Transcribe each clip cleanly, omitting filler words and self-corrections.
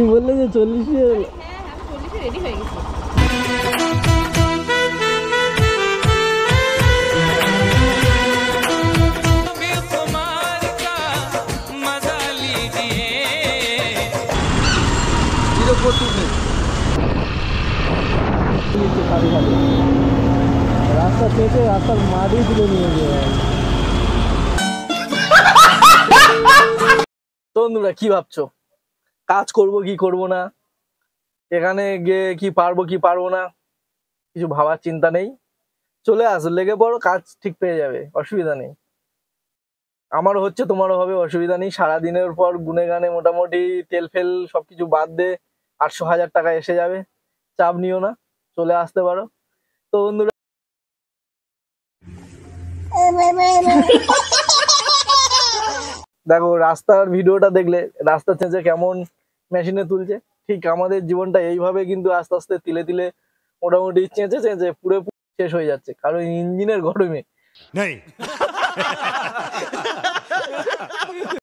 তুই বললে যে 40 হ্যাঁ আমি 40 রেডি হয়ে গেছি। রাস্তা চেপে রাস্তার মাটি তুলে নিয়ে যায়। বন্ধুরা কি ভাবছো, কাজ করব কি করব না, এখানে গিয়ে কি পারবো কি পারবো না, কিছু ভাবার চিন্তা নেই। চলে আসো, লেগে পড়ো, কাজ ঠিক পেয়ে যাবে, অসুবিধা নেই। আমারও হচ্ছে, তোমারও হবে, অসুবিধা নেই। সারাদিনের পর গুনে গানে মোটামুটি তেল ফেল সবকিছু বাদ দিয়ে 800-1000 টাকা এসে যাবে। চাপ নিও না, চলে আসতে পারো। তো বন্ধুরা দেখো, রাস্তার ভিডিওটা দেখলে রাস্তা চেঁচে কেমন মেশিনে তুলছে, ঠিক আমাদের জীবনটা এইভাবে কিন্তু আস্তে আস্তে তিলে তিলে মোটামুটি চেঁচে চেঁচে পুরো শেষ হয়ে যাচ্ছে, কারণ ইঞ্জিনের গরমে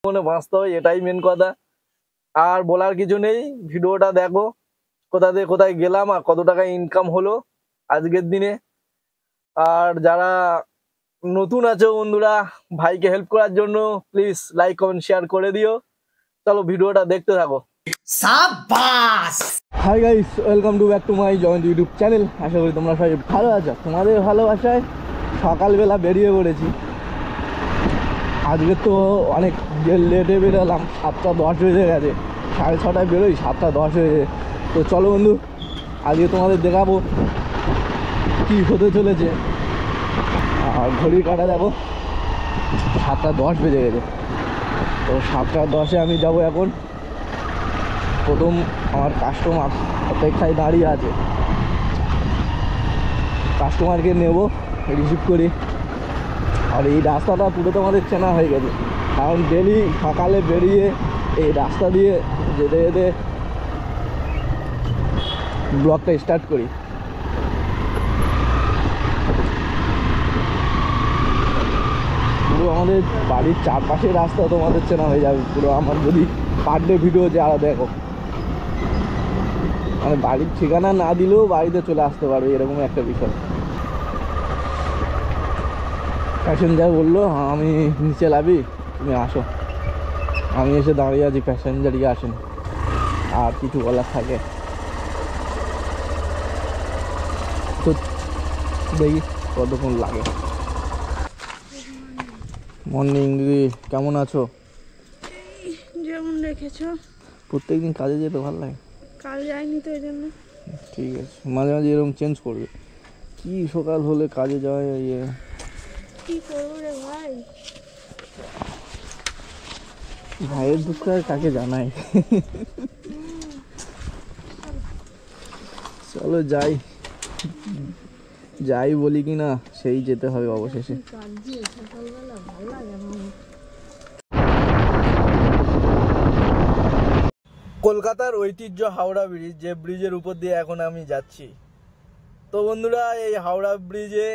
মনে বাঁচতে হয়, এটাই মেন কথা। আর বলার কিছু নেই, ভিডিওটা দেখো, কোথা থেকে কোথায় গেলাম আর কত টাকা ইনকাম হলো আজকের দিনে। আর যারা নতুন আছো বন্ধুরা, ভাইকে হেল্প করার জন্য প্লিজ লাইক কমেন্ট শেয়ার করে দিও। চলো ভিডিওটা দেখতে থাকো। সাবাস! Hi guys, welcome to back to my joint YouTube channel. আশা করি তোমরা সবাই ভালো আছো। তোমাদের ভালোবাসায় সকালবেলা বেরিয়ে পড়েছি। আজকে তো অনেক লেটে বেরোলাম, 7:10 বেজে গেছে। 6:30টায় বেরোই, 7:10 হয়েছে। তো চলো বন্ধু, আজকে তোমাদের দেখাবো কি হতে চলেছে। আর ঘড়ির কাঁটা দেখো, 7:10 বেজে গেছে। তো 7:10-এ আমি যাব এখন। প্রথম আমার কাস্টমার অপেক্ষায় দাঁড়িয়ে আছে, কাস্টমারকে নেব, রিসিভ করি। আর এই রাস্তাটা পুরো তোমাদের চেনা হয়ে গেছে, কারণ ডেলি সকালে বেরিয়ে এই রাস্তা দিয়ে যেতে যেতে ব্লগটা স্টার্ট করি। পুরো আমাদের বাড়ির চারপাশের রাস্তা তোমাদের চেনা হয়ে যাবে পুরো। আমার যদি পার ডে ভিডিও যারা দেখো, মানে বাড়ির ঠিকানা না দিলেও বাড়িতে চলে আসতে পারবে, এরকম একটা বিষয়। প্যাসেঞ্জার বললো হ্যাঁ আমি নিচে লাবি, তুমি আসো। আমি এসে দাঁড়িয়ে আছি, প্যাসেঞ্জারই আসেন। আর কিছু বলার থাকে তো দেখি কতক্ষণ লাগে। মর্নিং দিদি, কেমন আছো? যেমন রেখেছো। প্রত্যেকদিন কাজে যেতে ভালো লাগে? কাল যাইনি তো এই জন্য। ঠিক আছে, মাঝে মাঝে এরকম চেঞ্জ করবে। কি সকাল হলে কাজে যাওয়া ইয়ে, কি করবো রে ভাই? ভাইয়ের দুঃখ আর কাকে জানাই। চলো যাই, যাই বলি কি না সেই যেতে হবে অবশেষে। কলকাতার ঐতিহ্য হাওড়া ব্রিজ, যে ব্রিজের উপর দিয়ে এখন আমি যাচ্ছি। তো বন্ধুরা, এই হাওড়া ব্রিজে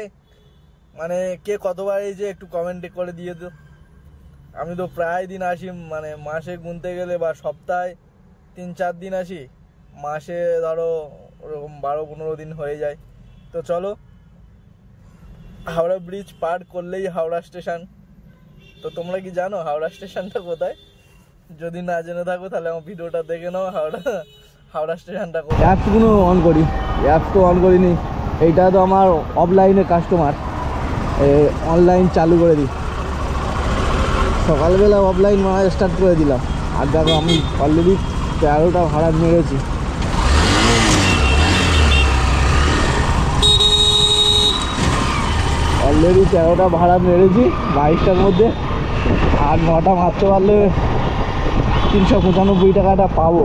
মানে কে কতবার এই যে একটু কমেন্ট করে দিয়ে তো। আমি তো প্রায় দিন আসি, মানে মাসে গুনতে গেলে বা সপ্তাহে 3-4 দিন আসি, মাসে ধরো ওরকম 12-15 দিন হয়ে যায়। তো চলো, হাওড়া ব্রিজ পার করলেই হাওড়া স্টেশন। তো তোমরা কি জানো হাওড়া স্টেশনটা কোথায়? যদি না জেনে থাকো তাহলে আমার ভিডিওটা দেখে নাও, হাওড়া স্টেশনটা কোথায়। অ্যাপসগুলো অন করি, অ্যাপস তো অন করিনি। এইটা তো আমার অফলাইনে কাস্টমার, অনলাইন চালু করে দিই। সকালবেলা অফলাইন মারা স্টার্ট করে দিলাম। আর দেখো আমি অলরেডি 13টা ভাড়া মেরেছি। অলরেডি 13টা ভাড়া মেরেছি 22টার মধ্যে। আর 9টা মারতে পারলে 395 টাকাটা পাবো।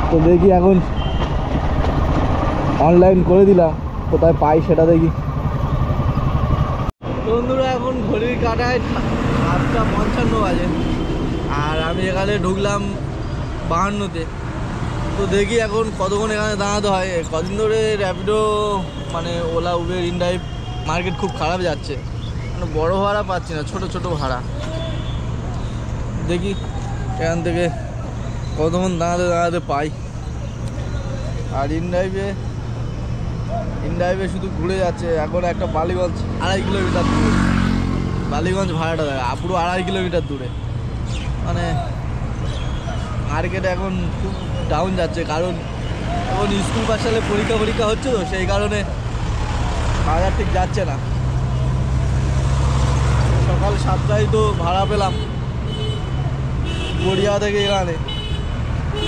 তো দেখি এখন অনলাইন করে দিলাম, কোথায় পাই সেটা দেখি। বন্ধুরা, এখন ঘড়ির কাঁটায় 8:55 বাজে, আর আমি এখানে ঢুকলাম 52-তে। তো দেখি এখন কতক্ষণ এখানে দাঁড়াতে হয়। কদিন ধরে র্যাপিডো মানে ওলা উবের ইনড্রাইভ মার্কেট খুব খারাপ যাচ্ছে, মানে বড় ভাড়া পাচ্ছি না, ছোট ছোট ভাড়া। দেখি এখান থেকে কতক্ষণ দাঁড়াতে দাঁড়াতে পাই। আর ইনড্রাইভে শুধু ঘুরে যাচ্ছে। এখন একটা বালিগঞ্জ 2.5 কিলোমিটার দূরে, বালিগঞ্জ ভাড়াটা দেখা পুরো 2.5 কিলোমিটার দূরে। মানে মার্কেটে এখন খুব ডাউন যাচ্ছে, কারণ এখন স্কুল পাঠশালে পরীক্ষা হচ্ছে তো, সেই কারণে বাজার ঠিক যাচ্ছে না। সকাল 7টায় তো ভাড়া পেলাম গড়িয়া থেকে এখানে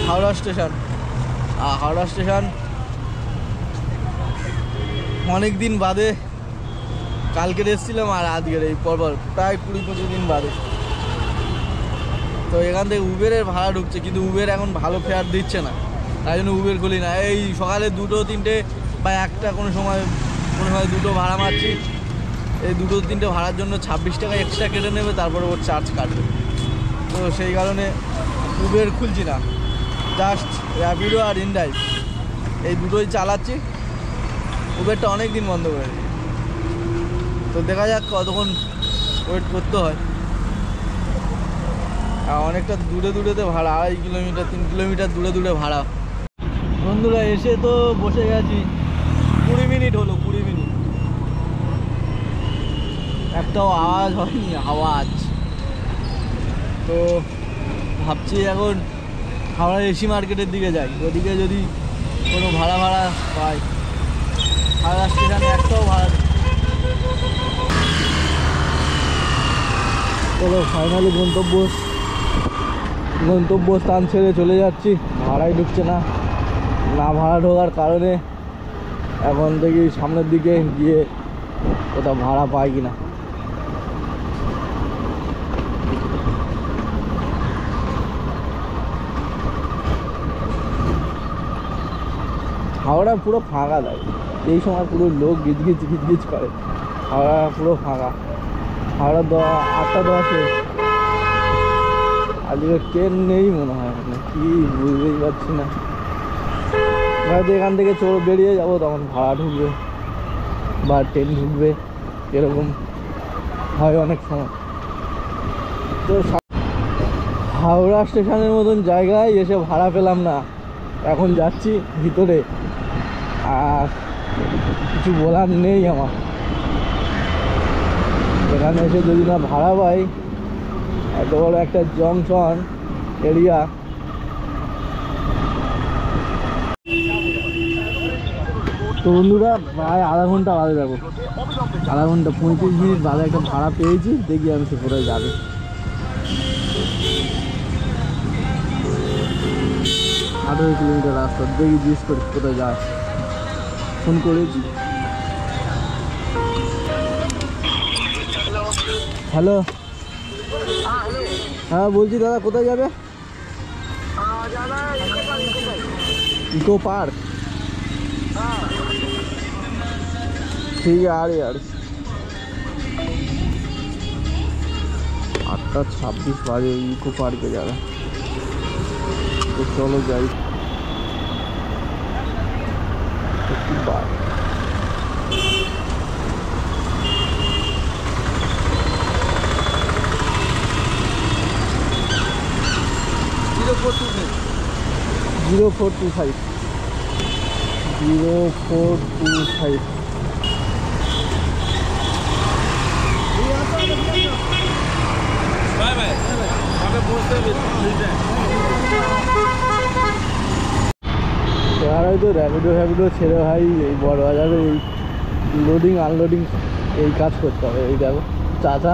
হাওড়া স্টেশন। আর হাওড়া স্টেশন অনেক দিন বাদে কালকে এসেছিলাম, আর আজকের এই পরপর প্রায় 20-25 দিন বাদে। তো এখান থেকে উবেরের ভাড়া ঢুকছে, কিন্তু উবের এখন ভালো ফেয়ার দিচ্ছে না, তাই জন্য উবের খুলি না। এই সকালে 2-3টে বা একটা কোনো সময় 2টো ভাড়া মারছি। এই 2-3টে ভাড়ার জন্য 26 টাকা এক্সট্রা কেটে নেবে, তারপরে ওর চার্জ কাটবে। তো সেই কারণে উবের খুলছি না, জাস্ট র্যাপিডো আর ইনড্রাইভ এই দুটোই চালাচ্ছি। উবেরটা অনেক দিন বন্ধ করে দিই। তো দেখা যাক কতক্ষণ ওয়েট করতে হয়। আর অনেকটা দূরেতে ভাড়া, 2.5 কিলোমিটার 3 কিলোমিটার দূরে ভাড়া। বন্ধুরা এসে তো বসে গেছি, 20 মিনিট হলো। 20 মিনিট একটাও আওয়াজ হয়নি, আওয়াজ। তো ভাবছি এখন হাওড়া এসি মার্কেটের দিকে যাই, ওদিকে যদি কোনো ভাড়া পাই। হাওড়া স্টেশনে একটাও ভাড়া নেই। চলো ফাইনালি গন্তব্যস্থান ছেড়ে চলে যাচ্ছি। ভাড়াই ঢুকছে না, ভাড়া ঢোকার কারণে এখন থেকে সামনের দিকে গিয়ে কোথাও ভাড়া পাই কিনা। হাওড়া পুরো ফাঁকা থাকে এই সময়, পুরো লোক গিজগিজ করে। হাওড়া পুরো ফাঁকা। হাওড়া 8:10 আজকে ট্রেন নেই মনে হয়, কি বুঝতেই পারছি না। হয়তো এখান থেকে বেরিয়ে যাবো, তখন ভাড়া ঢুকবে বা ট্রেন ঢুকবে, এরকম হয় অনেক সময়। তো হাওড়া স্টেশনের মতন জায়গায় এসে ভাড়া পেলাম না। এখন যাচ্ছি ভিতরে, আর কিছু বলার নেই আমার। এখানে এসে যদি না ভাড়া পাই, এত বড় একটা জংশন এরিয়া, তো বন্ধুরা প্রায় আধা ঘন্টা বাদে যাবো, 35 মিনিট বাদে একটা ভাড়া পেয়েছি। দেখি আমি সে কোথায় যাবে। 18 কিলোমিটার রাস্তা, দেখি জিজ্ঞেস করি কোথায় যায়। ফোন করেছি। হ্যালো, হ্যাঁ বলছি দাদা কোথায় যাবে? Eco park. ठीक है, आ रही 8:26 बजे इको पार्क जा रहा है। तो चलो जाई। जीरो 425 এবার হয়তো র্যাপিডো ছেড়ে ভাই এই বড় বাজারে এই লোডিং আনলোডিং এই কাজ করতে হবে। এই দেখো চাচা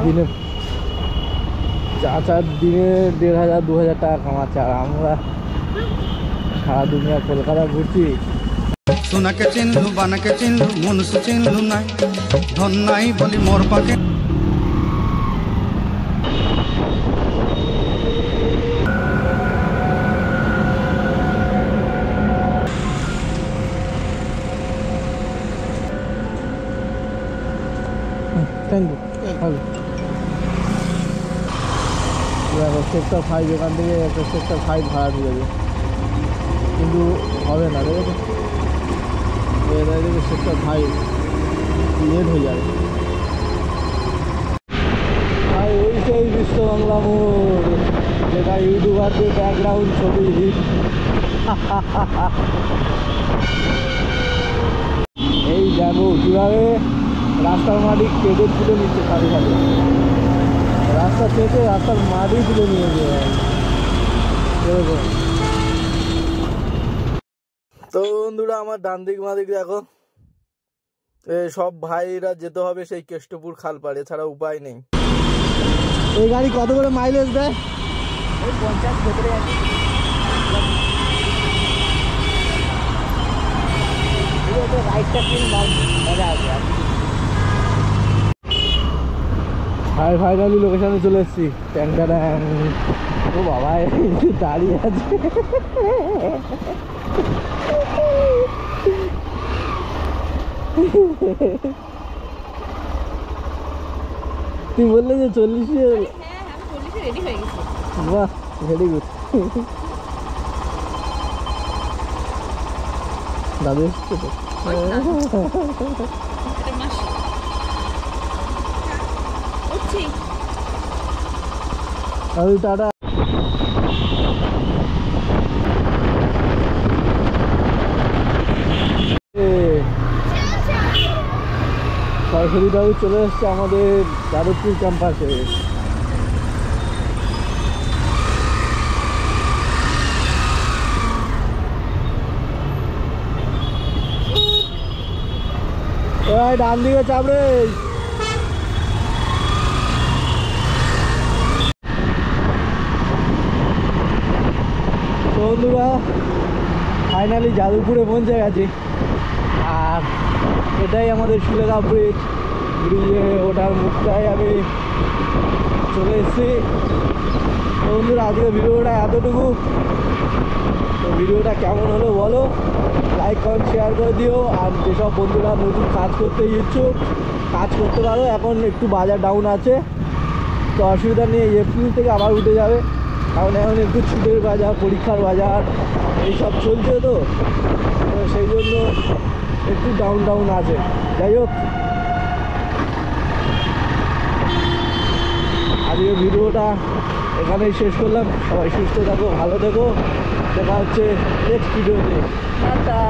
দিনে 1,500-2,000 টাকা কামাচ্ছে, আর আমরা সারা দুনিয়া কলকাতা ঘুরছি। সোনাকে চিনলু বানাকে চিনলু মনুষ্য চিনলু নাই, ধন নাই বলি মোর পাকে। Thank you. দেখো সেক্টর 5, এখান থেকে একটা সেক্টর 5 ভাড়া ঢুকেছে, কিন্তু হবে না। দেখেছো দেখে সেক্টর 5 লেট হয়ে যাবে ভাই। ওই সেই বিশ্ব বাংলা মোড় এটা ইউটিউবারদের ব্যাকগ্রাউন্ড ছবি। এই দেখো কিভাবে রাস্তার মাটি কেটে তুলে নিচ্ছে সাথে সাথে, রাস্তা কেটে রাস্তার মাটি তুলে নিয়ে যায় এরকম। তো বন্ধুরা আমার ডান দিক বাঁ দিক দেখো, সব ভাইরা যেতে হবে সেই কেষ্টপুর খালপাড়ে, ছাড়া উপায় নেই। এই গাড়ি কত করে মাইলেজ দেয়? ওই 50 ভেতরে আছে। ফাইনালি লোকেশনে চলে এসেছি। ও বাবা দাঁড়িয়ে আছে। তুই বললে যে 40-এ? হ্যাঁ আমি 40-এ রেডি হয়ে গেছি। বাহ ভেরি গুড। দাদু এসছে তো। এটা মাস উঠছি। দাদু টাটা। সরস্বতী দাদু চলে এসছে আমাদের যাদবপুর ক্যাম্পাসে। ডান দিকে চাপড়ে। বন্ধুরা ফাইনালি যাদবপুরে পৌঁছে গেছি, আর এটাই আমাদের সুলেখা ব্রিজ। ব্রিজে ওঠার মুখটাই আমি চলে এসেছি। বন্ধুরা আজকে ভিডিওটা এতটুকু। তো ভিডিওটা কেমন হলো বলো, লাইক কমেন্ট শেয়ার করে দিও। আর যেসব বন্ধুরা নতুন কাজ করতে ইচ্ছুক কাজ করতে পারো, এখন একটু বাজার ডাউন আছে তো অসুবিধা নেই, এপ্রিল থেকে আবার উঠে যাবে। কারণ এখন একটু ছুটের বাজার, পরীক্ষার বাজার এইসব চলছে, তো সেই জন্য একটু ডাউন আছে। যাই হোক আজকে ভিডিওটা এখানেই শেষ করলাম। সবাই সুস্থ থাকো, ভালো থেকো, দেখা হচ্ছে নেক্সট ভিডিওতে। টাটা।